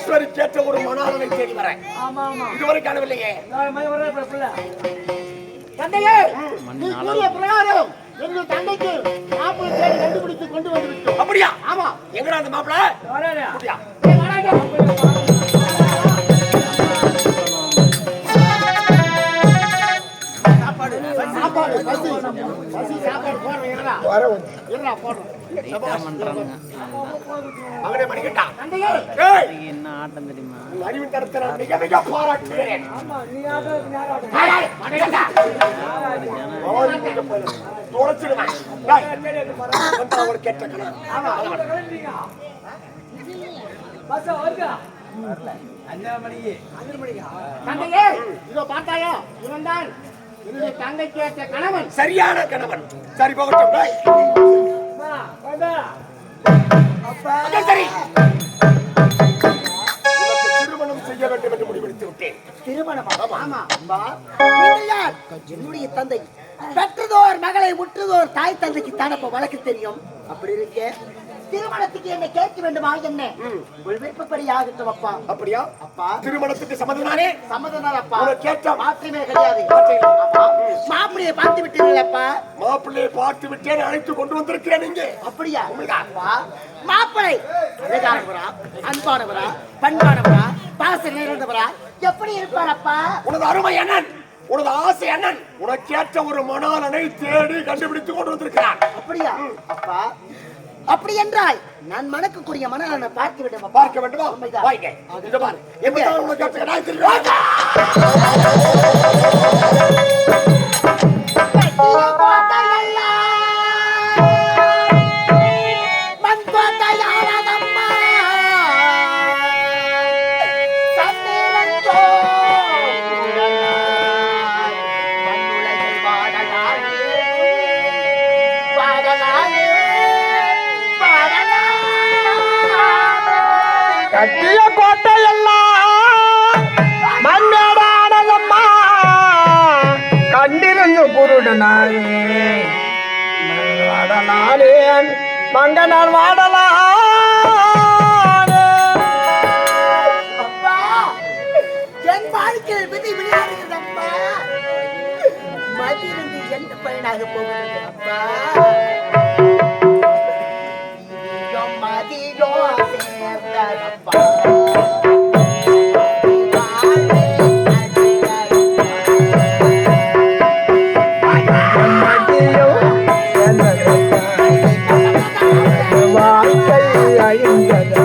ஈஸ்வரி கேட்ட ஒரு மணாளனை தேடி வரேன். இதுவரை காணவில்லையே. தந்தையே, நீ கூறிய பிரகாரம் எங்கள் தந்தைக்கு மாப்பிள்ளை தேடி கண்டுபிடித்து கொண்டு வந்து விட்டோம். அப்படியா? ஆமா. எங்கடா அந்த மாப்பிள்ளை? அப்படியா? சாப்பாடு பசி சாப்பாடு போடுறோம். இருடா போடுறோம். மகனே மணிகண்டா, என்ன ஆட்டம் தெரியுமா? அறிவின் தரத்தை நான் மிக மிக பாராட்டுகிறேன். கேட்ட தந்தையே, இதோ பார்த்தாயா, இவன் தான் என்னுடைய தங்கை கேட்ட கணவன். சரியான கணவன். சரி போகட்டும். சரி, திருமணம் செய்ய வேண்டும் என்று முடிவெடுத்து விட்டேன். திருமணம்? ஆமா. நீங்கள் யார்? என்னுடைய தந்தை. பெற்றதோர் மகளை உற்றதோர் தாய் தந்தைக்கு தானப்ப வழக்கு தெரியும். அப்படி இருக்க திருமணத்துக்கு என்ன கேட்க வேண்டுமா? என்ன உங்கள் விருப்பப்படி ஆகட்டும் அப்பா. அப்படியா? அப்பா, திருமணத்துக்கு சம்மதம் தானே? சம்மதம் தான் அப்பா. கேட்ட மாற்றமே கிடையாது. மாப்பிள்ளையை பார்த்து விட்டீங்களப்பா? மாப்பிள்ளையை பார்த்து விட்டேன், அழைத்து கொண்டு வந்திருக்கிறேன். இங்கே அப்படியா? மாப்பிள்ளை அழகானவரா, அன்பானவரா, பண்பானவரா, பாச நிறைந்தவரா, எப்படி இருப்பாரப்பா? உனது அருமை அண்ணன், உனது ஆசை அண்ணன் உனக்கேற்ற ஒரு மணாளனை தேடி கண்டுபிடித்து கொண்டு வந்திருக்கிறார். அப்படியா? அப்பா, அப்படி என்றால் நான் மணக்கக்கூடிய மணாளனை பார்க்க வேண்டும். பார்க்க வேண்டுமா? வாங்க. இத பாரு. எப்ப உனக்கு கேட்ட நாய்க்கு கட்டிய கோட்டையெல்லாம் மண்ணாடானதம்மா, கண்டிருந்து குருடனாயே வாடலானேன், மங்கனால் வாடலானே. அப்பா, என் வாழ்க்கையில் விதி விளையாடுகிறது அப்பா. மதியிருந்து எந்த பயனாக போகிறது அப்பா? மதியோ சேர்ந்ததப்பா. வாழ்க்கை அழிந்ததப்பா.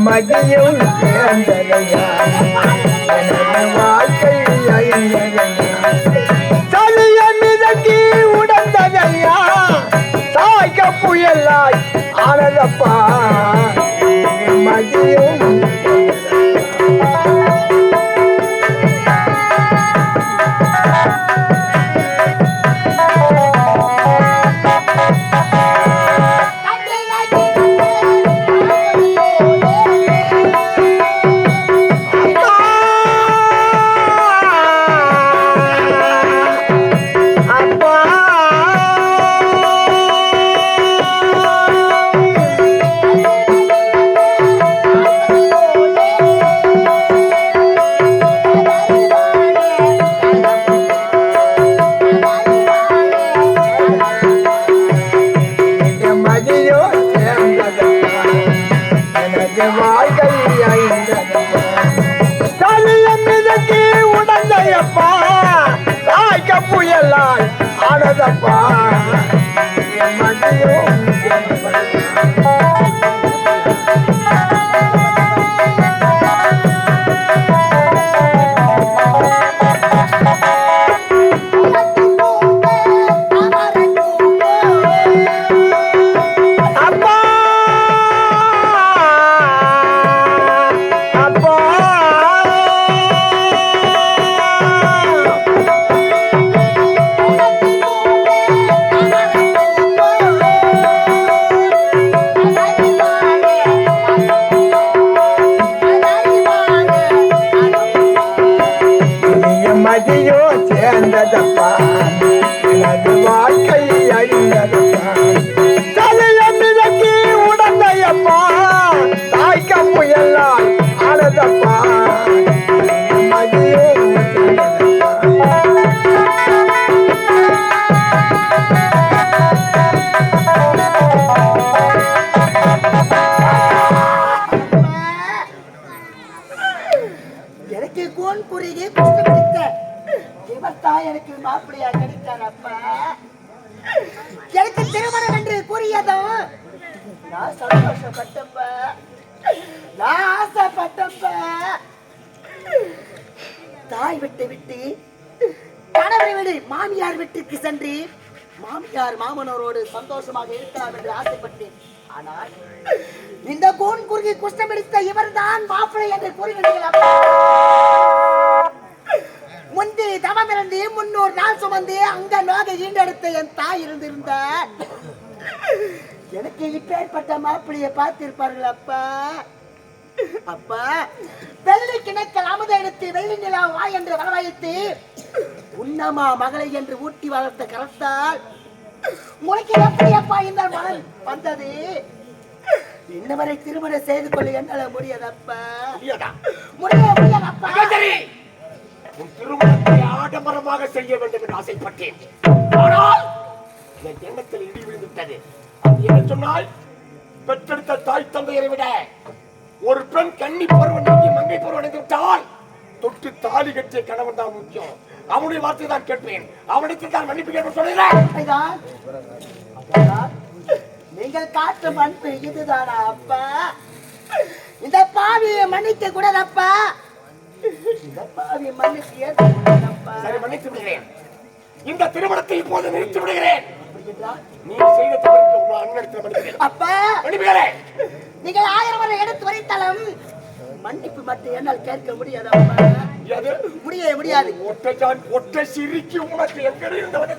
மதியும் சேர்ந்ததையா, எனது வாழ்க்கை அழிந்ததையா, சலிய மிதக்கி உடந்ததையா, சாய்க்க புயலாய் ஆனதப்பா. மதியும் புயலாய் ஆனதப்பா. மதியோ சேர்ந்ததப்பா எனது வாழ்க்கை அழிந்ததப்பா தலைய மிதக்கி உடந்தையப்பா தாய்க்க முயலால் ஆனதப்பா மதியோ எனக்கு கோன் குறுகி குஷ்டமடித்த இவர்தான் எனக்கு மாப்பிள்ளையா கிடைத்தார் அப்பா. எனக்கு திருமணம் என்று கூறியதும் நான் சந்தோஷப்பட்டப்ப, நான் ஆசைப்பட்டப்ப. தாய் விட்டு விட்டு கணவரை விடு மாமியார் வீட்டுக்கு சென்று மாமியார் மாமனோரோடு சந்தோஷமாக இருக்கலாம் என்று ஆசைப்பட்டேன். ஆனால் இந்த கோன் குறுகி குஷ்டமடித்த இவர்தான் மாப்பிள்ளை என்று கூறுகிறீர்கள். முந்தி தவம் இருந்து 300 நாள் சுமந்து அங்க நோக ஈண்டெடுத்த என் தாய் இருந்திருந்தார். எனக்கு இப்பேற்பட்ட மாப்பிள்ளையை பார்த்திருப்பார்கள் அப்பா. அப்பா வெள்ளி கிணக்கல் அமுத எடுத்து வெள்ளி நிலா வா என்று வரவழைத்து உன்னமா மகளை என்று ஊட்டி வளர்த்த கரத்தால் உனக்கு எப்படி அப்பா இந்த மகன் வந்தது? இன்னவரை திருமணம் செய்து கொள்ள என்னால முடியாதப்பா. முடியாதப்பா. உன் திருமணத்தை ஆடம்பரமாக செய்ய வேண்டும் என்று ஆசைப்பட்டேன். ஆனால் என் எண்ணத்தில் இடி விழுந்துவிட்டது. அது என்ன சொன்னால், பெற்றெடுத்த தாய் தந்தையரை விட ஒரு பெண் கன்னி பருவம் நீங்கி மங்கை பருவம் அடைந்து விட்டால் தொட்டு தாலி கட்டிய கணவன் தான் முக்கியம். அவனுடைய வார்த்தை தான் கேட்பேன். அவனுக்கு தான் மன்னிப்பு கேட்ப சொல்லுகிறேன். நீங்கள் காட்டும் அன்பு இதுதானா அப்பா? இந்த பாவியை மன்னிக்க கூடாதப்பா. இந்த பாவியை மன்னிக்க சரி, மன்னித்து விடுகிறேன். இந்த திருமணத்தை இப்போது நிறுத்தி விடுகிறேன். நீ செய்த தவறுக்கு உங்கள் அண்ணனிடத்தில் மன்னிக்கிறேன். அப்பா மன்னிப்புகிறேன். நீங்கள் 1000 முறை எடுத்து வரைத்தாலும் மன்னிப்பு மட்டும் என்னால் கேட்க முடியாதப்பா. முடியாது. ஒற்றை சிரிக்கு உனக்கு எங்க இருந்தவன்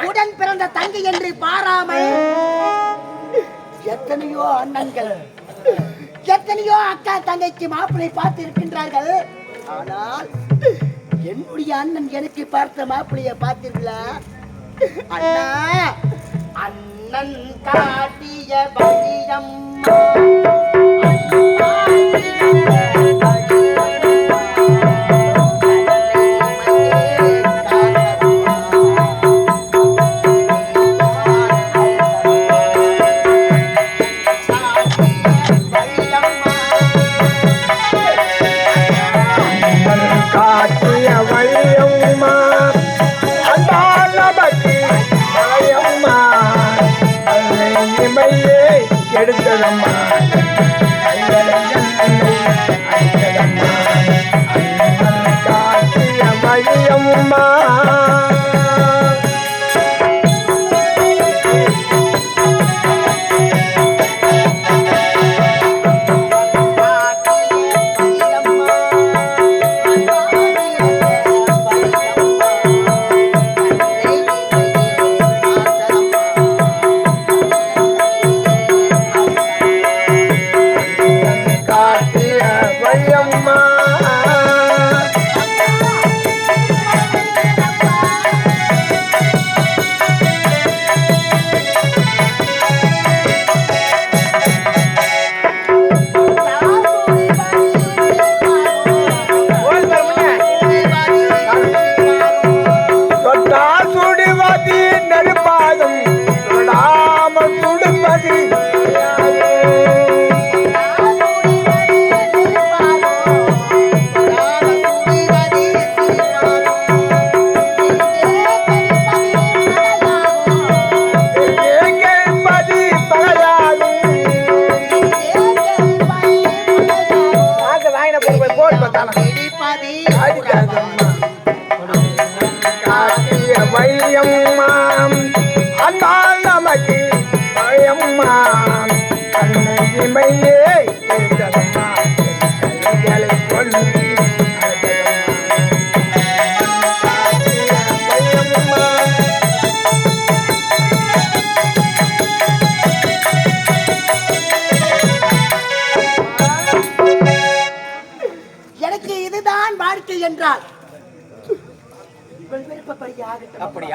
உடன் பிறந்த தங்கை என்று பாராமல் எத்தனையோ அண்ணன்கள் எத்தனையோ அக்கா தங்கைக்கு மாப்பிள்ளை பார்த்து இருக்கின்றார்கள். ஆனால் என்னுடைய அண்ணன் எனக்கு பார்த்த மாப்பிள்ளைய பார்த்தீர்களா? அண்ணா அண்ணன் காட்டிய வழியம்மா காட்டிய வழியம்மா அந்தாளபதி வளையம்மா இமையே எடுத்ததம்மா காட்டிய வழியம்மா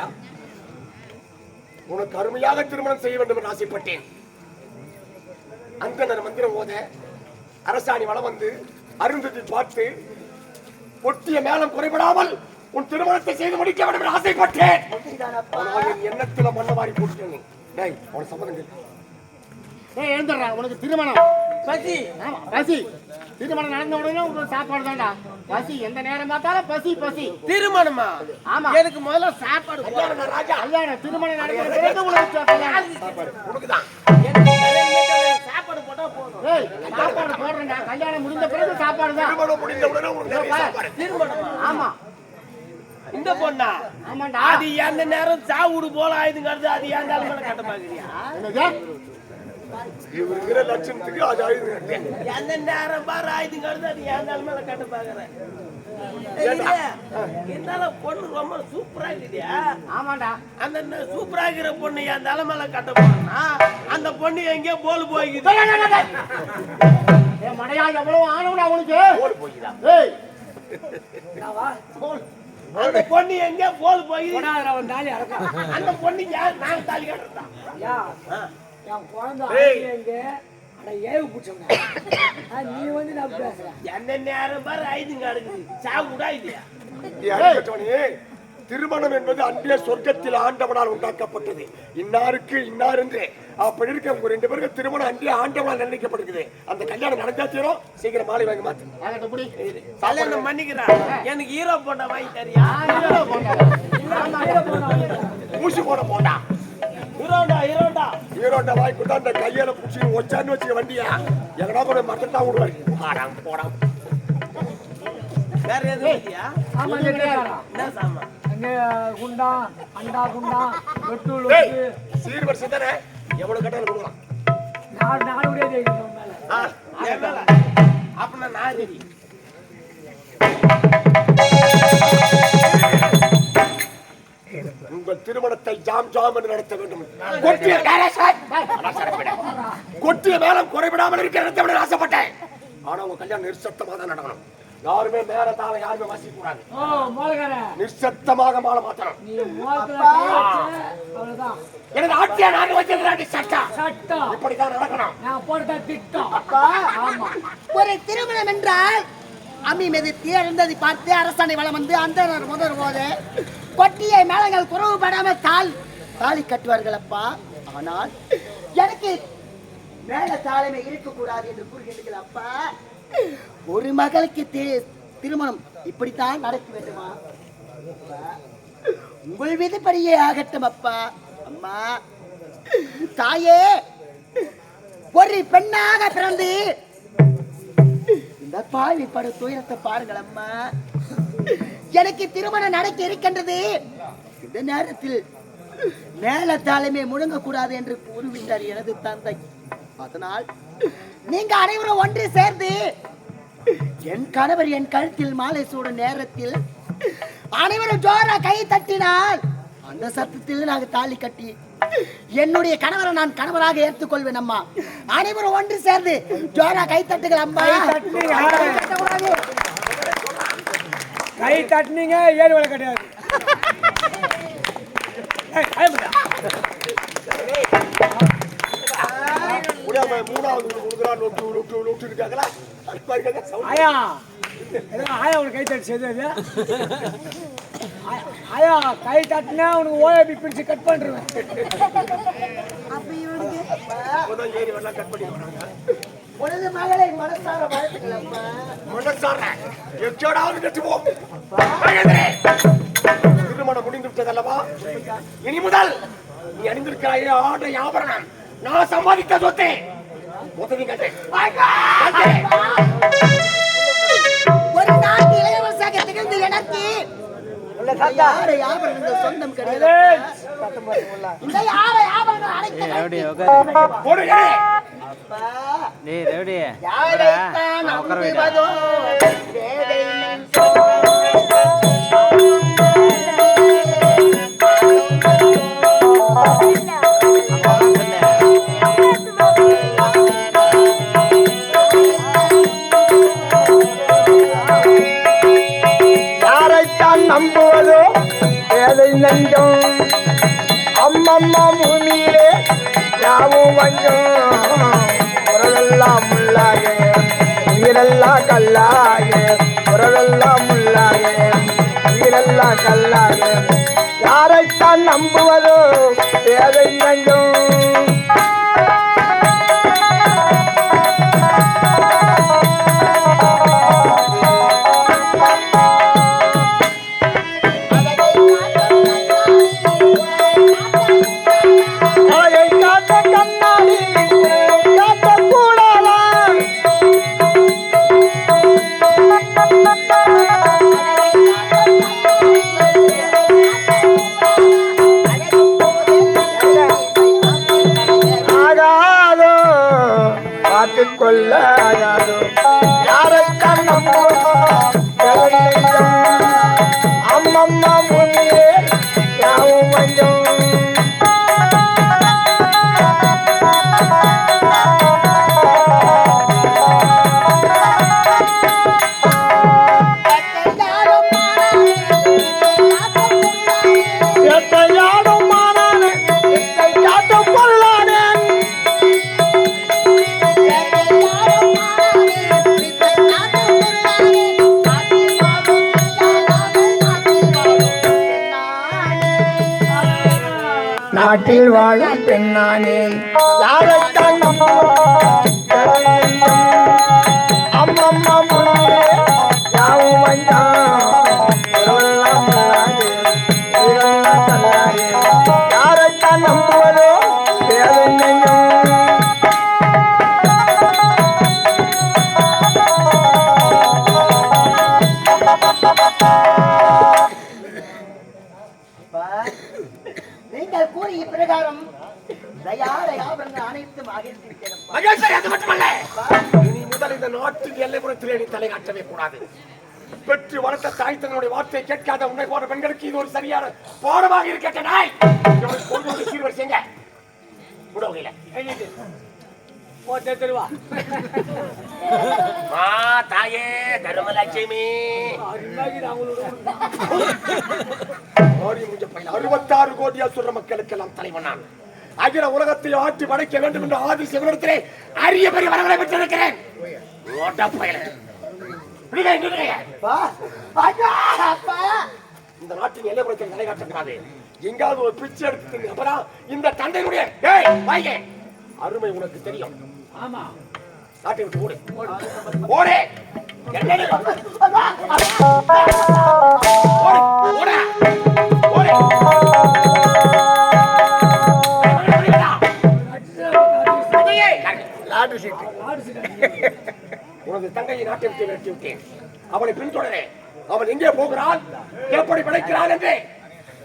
இல்லையா? உனக்கு அருமையாக திருமணம் செய்ய வேண்டும் என்று ஆசைப்பட்டேன். அந்தனர் மந்திரம் ஓத அரசாணி வளம் வந்து அருந்ததி பார்த்து ஒட்டிய மேலம் குறைபடாமல் உன் திருமணத்தை செய்து முடிக்க வேண்டும் என்று ஆசைப்பட்டேன். ஆனால் என் எண்ணத்துல மண்ண மாறி போட்டுட்டேன். டேய், அவன் சம்மதம் கேளு. எழுந்துடுறா உனக்கு திருமணம் பசி. ஆமா பசி. திருமணம் நடந்த உடனே உங்களுக்கு சாப்பாடு தான்டா. பசி எந்த நேரம் பார்த்தாலும் பசி பசி. திருமணமா? ஆமா எனக்கு முதல்ல சாப்பாடு கல்யாணம் ராஜா. கல்யாணம் திருமணம் நடக்கிற பிறகு உனக்கு சாப்பாடு உனக்குதான். சாப்பாடு போட்டா போதும். ஏய் சாப்பாடு போடுறேன்டா. கல்யாணம் முடிந்த பிறகு சாப்பாடு தான். திருமணம் முடிந்த உடனே உனக்கு நிறைய சாப்பாடு. திருமணமா? ஆமா இந்த பொண்ணா? ஆமாண்டா. அது எந்த நேரம் சாவுடு போல ஆயுதுங்கிறது அது ஏன் மேல கட்ட பாக்குறியா? என்னது? இவருங்கிற லட்சணத்துக்கு அது ஆயுது. எந்த நேரம் பாரு ஆயுதுங்கிறது அது ஏன் மேல கட்ட பாக்குறேன். இருந்தாலும் பொண்ணு ரொம்ப சூப்பரா இருக்குதியா? ஆமாண்டா. அந்த சூப்பரா இருக்கிற பொண்ணு என் தலைமையில கட்ட போனா அந்த பொண்ணு எங்கேயோ போல் போய்க்குது. ஏ மடையா எவ்வளவு ஆனவனா அவனுக்கு? போடு போய்தான். ஏய் அந்த பொண்ணு எங்கேயோ போல் போய் தாலி அறக்க அந்த பொண்ணு யார் நான் தாலி கட்டுறதா? என் குழந்தை ஏய். எங்க அட ஏவு புடிச்சவங்க. நீ வந்து நான் பேசுறேன். எந்த நேரம் பாரு ஆயுதுங்க இருக்குது. சாவு விடா இல்லையா? அறிவுட்டவனே, திருமணம் என்பது அன்றைய சொர்க்கத்தில் ஆண்டவனால் உண்டாக்கப்பட்டது. இன்னாருக்கு இன்னார் என்று அப்படி இருக்க உங்க ரெண்டு பேருக்கு திருமணம் அன்றைய ஆண்டவனால் நிர்ணயிக்கப்பட்டிருக்குது. அந்த கல்யாணம் நடந்தா தீரும். சீக்கிரம் மாலை வாங்கி மாத்து. அதட்ட புடி. கல்யாணம் பண்ணிக்கிறேன். எனக்கு ஹீரோ போட்டா வாங்கி தரியா? ஊசி போட போட்டா ஹீரோண்டா ஹீரோண்டா ஈரோட்ட வாய் கொடுத்தா அந்த கையில புடிச்சு ஒச்சான்னு வச்சுக்க வண்டியா எங்கடா கூட மட்டத்தா விடுவாரு. போடாம் போடாம். வேற எதுவும் இல்லையா? என்ன சாமா? குண்டா அண்டா குண்டா வெட்டு சீர் வருஷம் தானே எவ்வளவு கட்டாலும் கொடுக்கலாம். நாடு என் மேல அப்படின்னா நான் சரி. உங்கள் திருமணத்தை ஜாம் ஜாம் என்று நடத்த வேண்டும். கொட்டிய மேலம் குறைவிடாமல் இருக்க நடத்த விட ஆசைப்பட்டேன். ஆனா உங்க கல்யாணம் நிர்சப்தமாக தான் நடக்கணும். யாருமே மேல தாள யாருமே வாசிக்க கூடாது. நிர்சப்தமாக மாலை மாத்தணும். எனது ஆட்சியா நான் வச்சிருக்கிறாண்டி சட்டம் இப்படித்தான் நடக்கணும். ஒரு திருமணம் என்றால் அம்மி மிதித்து எழுந்ததை பார்த்து அரசாணை வளம் வந்து அந்த முதல் போது கொட்டிய மேளங்கள் குறவுபடாமல் தாலி கட்டுவார்கள் அப்பா. ஆனால் எனக்கு மேல தாளமே இருக்கக்கூடாது என்று கூறுகிறீர்கள் அப்பா. ஒரு மகளுக்கு திருமணம் இப்படித்தான் நடக்க வேண்டுமா? உங்கள் விதிப்படியே ஆகட்டும் அப்பா. அம்மா தாயே, ஒரு பெண்ணாக பிறந்து இந்த பாவி படு துயரத்தை பாருங்கள் அம்மா. எனக்கு திருமணம் நடக்க இருக்கின்றது. இந்த நேரத்தில் மேலத்தாலுமே முழங்கக்கூடாது என்று கூறுகின்றார் எனது தந்தை. அதனால் நீங்க அனைவரும் ஒன்று சேர்ந்து என் கணவர் என் கழுத்தில் மாலை சூடும் நேரத்தில் அனைவரும் ஜோரா கை தட்டினால் அந்த சத்தத்தில் நாங்கள் தாலி கட்டி என்னுடைய கணவரை நான் கணவராக ஏற்றுக்கொள்வேன் அம்மா. அனைவரும் ஒன்று சேர்ந்து ஜோரா கை தட்டுகள் அம்மா. கை தட்டினீங்க ஏழு வேலை கிடையாது. ஆயா ஆயா உனக்கு கை தட்டு செய்து ஆயா கை தட்டினா உனக்கு ஓஏபி பிடிச்சு கட் பண்றேன். உனது மகளை மனசார வாழ்த்துக்கள் அம்மா. திருமணம் முடிந்து விட்டதல்லவா? இனி முதல் நீ அணிந்திருக்கிறாய் ஆடை ஆபரணம் நான் சம்பாதித்த சொத்து. ஒரு நாட்டு இளையரசாக திகழ்ந்து எனக்கு யாரை ஆபரணங்கள் சொந்தம் கிடையாது. இந்த யாரை ஆபரணங்கள் அனைத்து அப்பா யாரைத்தான் நம்புவதோ வேதை யாரைத்தான் நம்புவதோ வேதை நெஞ்சம் அம்மம்மா பூமியிலே யாவும் வஞ்சம் குரலெல்லாம் முள்ளாக உயிரெல்லாம் கல்லாக குரலெல்லாம் முள்ளாக உயிரெல்லாம் கல்லாக யாரைத்தான் நம்புவதோ ஏதை நெஞ்சம் அழகை காட்ட கண்ணாடி காட்டக்கூடாதா ஆகாதோ பார்த்து கொள்ளாதோ யாரைத்தான் நம்புவதோ ஏதை நெஞ்சம் அம்மம்மா பூமியே யாவும் வஞ்சம் எத்தையாடும் மானானே எத்தை காட்டும் பொருளானே நாட்டில் வாழும் பெண்ணானே யாரைத்தான் அம்மம்மா முன்னே யாவும் வந்தான் யாரைத்தான் நம்புவதோ ஏதை நெஞ்சம் நீங்கள் கூறிய பிரகாரம் தயாரங்கள் அனைத்தும் ஆகியிருக்கிறேன். மகேஸ்வரி, அது மட்டுமல்ல, இனி முதல் இந்த நாட்டின் எல்லைப்புறத்திலே நீ தலை காட்டவே கூடாது. பெற்று வளர்த்த தாய் தன்னுடைய வார்த்தையை கேட்காத உன்னை போன்ற பெண்களுக்கு இது ஒரு சரியான பாடமாக இருக்கட்ட நாய். சீர்வர் செய்யுங்க உடவுகையில போட்டே தருவா தாயே தர்மலட்சுமி 66 கோடி அசுர மக்களுக்கெல்லாம் தலைவனான். அகில உலகத்தை ஆட்டி படைக்க வேண்டும் என்று ஆதி சிவனிடத்திலே அரிய பெரிய வரங்களை பெற்றிருக்கிறேன். இந்த நாட்டின் எல்லைப்புறத்தில் நிலை காட்டக்கூடாது. எங்காவது ஒரு பிச்சை எடுத்து அப்புறம் இந்த தந்தையினுடைய அருமை உனக்கு தெரியும். ஆமா நாட்டை விட்டு ஓடு ஓடு என்னடி ஓடு ஓடு லாட்டு சீட்டு உனது தங்கையை நாட்டை விட்டு விரட்டி விட்டேன். அவளை பின்தொடரே. அவள் எங்கே போகிறாள், எப்படி பிழைக்கிறாள் என்று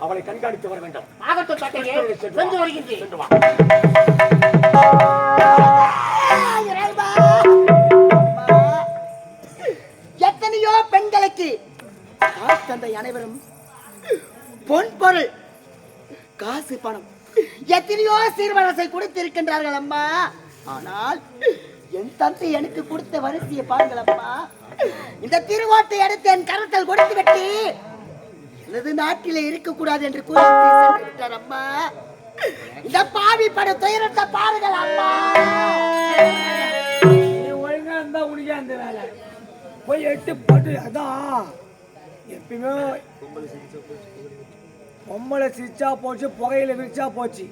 அவளை கண்காணித்து வர வேண்டும். ஆகட்டும் தந்தையே, சென்று வருகின்றேன். சென்று வா. எத்தனையோ பெண்களுக்கு தாய் தந்தை அனைவரும் பொன் பொருள் காசு பணம் எத்தனையோ சீர்வரிசை கொடுத்திருக்கின்றார்கள் அம்மா. ஆனால் என் தந்தை எனக்கு கொடுத்த வரிசையை பாருங்கள் அம்மா. இந்த திருவோட்டை எடுத்து என் கரத்தில் கொடுத்து விட்டு எனது நாட்டிலே இருக்கக்கூடாது என்று கூறி சென்று விட்டார் அம்மா. இந்த பாவி பட துயரத்தை பாருங்கள் அம்மா. ஒழுங்கா இருந்தா உனக்கே அந்த வேலை போய் 8 பட்டு. அதான் எப்பயுமே பொம்பளை சிரிச்சா போச்சு, புகையில விரிச்சா போச்சு.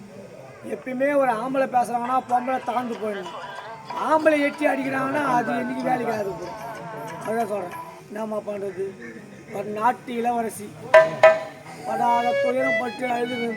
எப்பயுமே ஒரு ஆம்பளை பேசுறாங்கன்னா பொம்பளை தாழ்ந்து போயிடணும். ஆம்பளை எட்டி அடிக்கிறாங்கன்னா அது என்னைக்கு வேலைக்கு ஆகுது. அதான் சொல்றேன், என்னம்மா பண்றது. ஒரு நாட்டு இளவரசி படாத துயரம் பட்டு அழுது